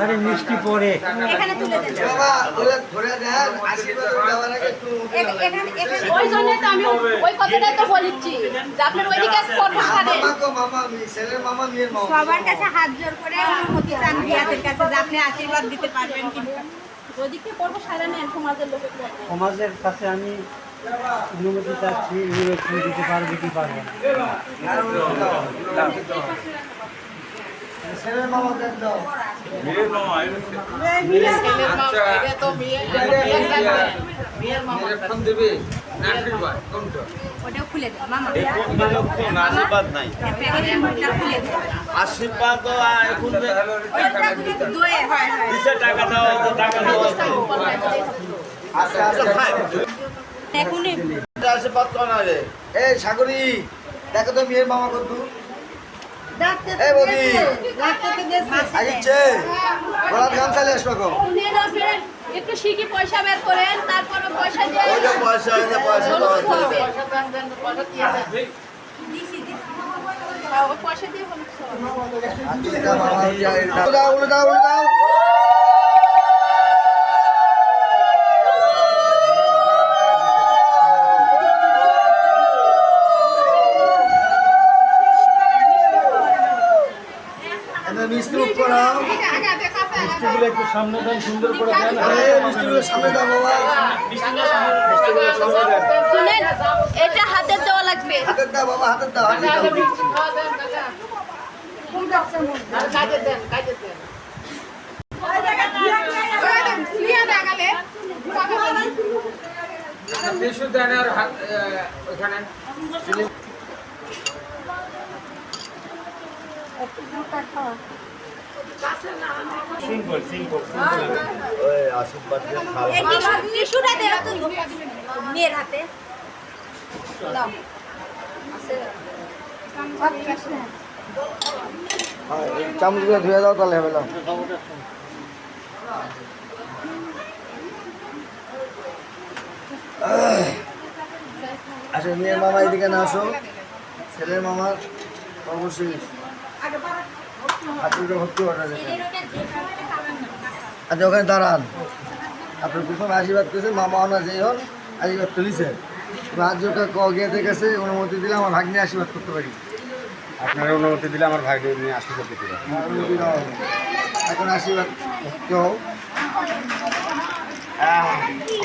আরে মিষ্টি পরে এখানে তুলে দেন বাবা ঘুরে দেন আশীর্বাদ দেওয়ার আগে একটু ওই জন্য তো আমি ওই কথাটাই তো বলেছি যে আপনার ওইদিকে করবো সারে মামা ছেলের মামা মেয়ের মামা সবার কাছে হাত জোর করে অনুমতি চান বিয়াদের কাছে যে আপনি আশীর্বাদ দিতে পারবেন কি ওইদিকে করবো সারে নেন সমাজের লোকের সমাজের কাছে আমি অনুমতি চাচ্ছি নিরক্ষণ দিতে পারবে কি পারবে ছেলের মামা দেন দাও মেয়ের মামা এটা তো মেয়ের মামা এখন দেবে না আশীর্বাদ কোনটা ওটাও খুলে দেন মামা নিরক্ষণ আশীর্বাদ নাই প্যাকেটটা খুলে দেন আশীর্বাদ তো এখন দোয়ে হয় হয় দিছে টাকা দেওয়া হয়েছে টাকা দেওয়া আচ্ছা আচ্ছা এখনই আশীর্বাদ কর না রে এই সাগরী দেখো তো মেয়ের মামা কত এই বদি আগিচ্ছে গলার গান চালে আসবে গো শুনেন আপনার একটু শিখি পয়সা বের করেন তারপরে পয়সা দিয়ে ওই যে পয়সা হইলে পয়সা দেওয়া হয়েছে ওই পয়সা দিয়ে বলুন দাও উল্টো দাও উল্টো দাও মিষ্টি মুখ করাও মিষ্টিগুলো একটু সামনে দেন সুন্দর করে দেন মিষ্টিগুলো সামনে দাও বাবা শুনেন এটা হাতের দেওয়া লাগবে হাতের দাও বাবা হাতের দাও হাতের দাও টিস্যু দেন আর হাত ওখানে সিম্পল সিম্পল ওই আশীর্বাদ দিয়ে খাওয়া এই টিস্যুটা দে তো মেয়ের হাতে দাও চামচগুলো ধুয়ে দাও তাহলে হবে না আসো মেয়ের মামা এদিকে না আসো ছেলের মামার অবশ্যই হাতুটা ভর্তি করা যাবে আচ্ছা ওখানে দাঁড়ান আপনার প্রথমে আশীর্বাদ করেছেন মামা ওনার যেই হন আশীর্বাদ তুলিছেন রাজ্যটা গিয়ে গেছে অনুমতি দিলে আমার ভাগ্নে আশীর্বাদ করতে পারি আপনারা অনুমতি দিলে আমার ভাই নিয়ে আশীর্বাদ দিতে পারেন অনুমতি দাও এখন আশীর্বাদ কেউ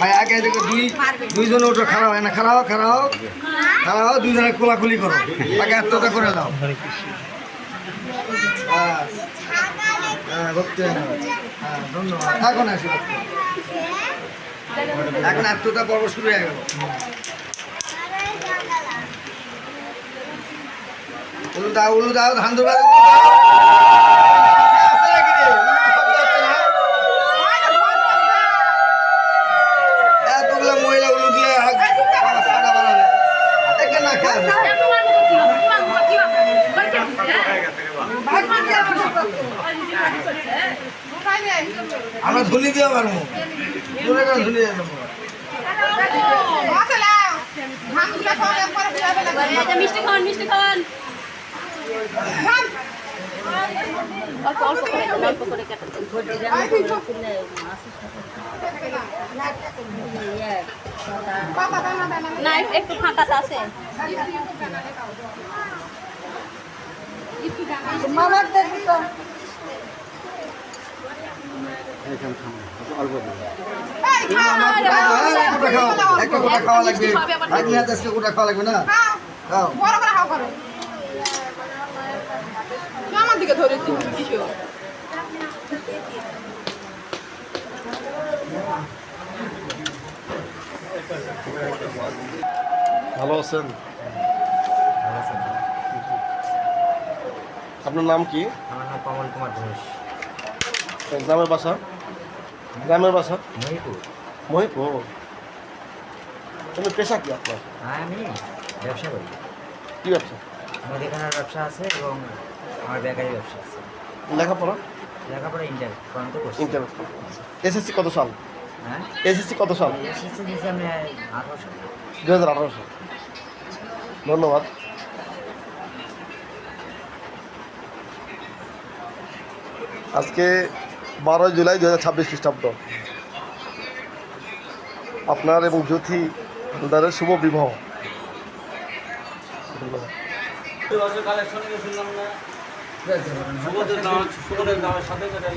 ভাই আগে দেখো দুইজন ওটা খারাপ হয় না খারাপ খারাপ দুইজনে কোলাকুলি করো আগে আত্মটা করে দাও হ্যাঁ ভক্তি হ্যাঁ ধন্যবাদ এখন আশীর্বাদ এখন আত্মটা পর্ব শুরু হয়ে গেল উলু দাও ধান ধরে এতগুলো মহিলা উলু দিয়ে না খায় আমরা ধুলি দিয়ে পারবো ধুলি মিষ্টি খাওয়ান মিষ্টি খাওয়ান অল্প অল্প করে অল্প করে না একটু ফাঁকাটা আছে খাওয়া লাগবে খাওয়া লাগবে না আমার দিকে ধরে ভালো আছেন? আপনার নাম কি? আমার নাম কমল কুমার ঘোষ। গ্রামের বাসা? গ্রামের বাসা মহিপুর। মহিপুর। পেশা কি আপনার? আমি ব্যবসা করি। কি ব্যবসা? মুদিখানার ব্যবসা আছে এবং আমার বেকারি ব্যবসা আছে। লেখাপড়া? লেখাপড়া ইন্টার পর্যন্ত করছি। ইন্টার। এসএসসি কত সাল? হ্যাঁ এসএসসি কত সাল? এসএসসি দিয়েছি আমি 18 সাল। 2018 সাল। ধন্যবাদ। আজকে 12 জুলাই 2026 খ্রিস্টাব্দ। আপনার এবং জ্যোতি হালদারের শুভ বিবাহ। ধন্যবাদ।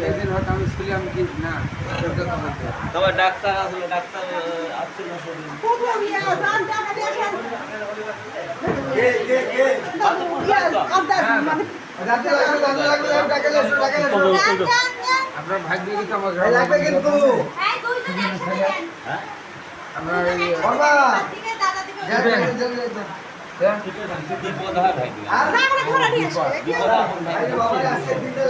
একদিন হয়তো আমি ছিলাম কি না ওটা তো বলতে হবে। তবে ডাক্তার আসলে ডাক্তার আসছিল সেদিন। আপনার ভাগ্য কিন্তু আমার এই লাগবে কিন্তু আমরা এই বাবা দাদা দিবে বিপদ হয় ভাই। আর বাবা আজকে দিনটা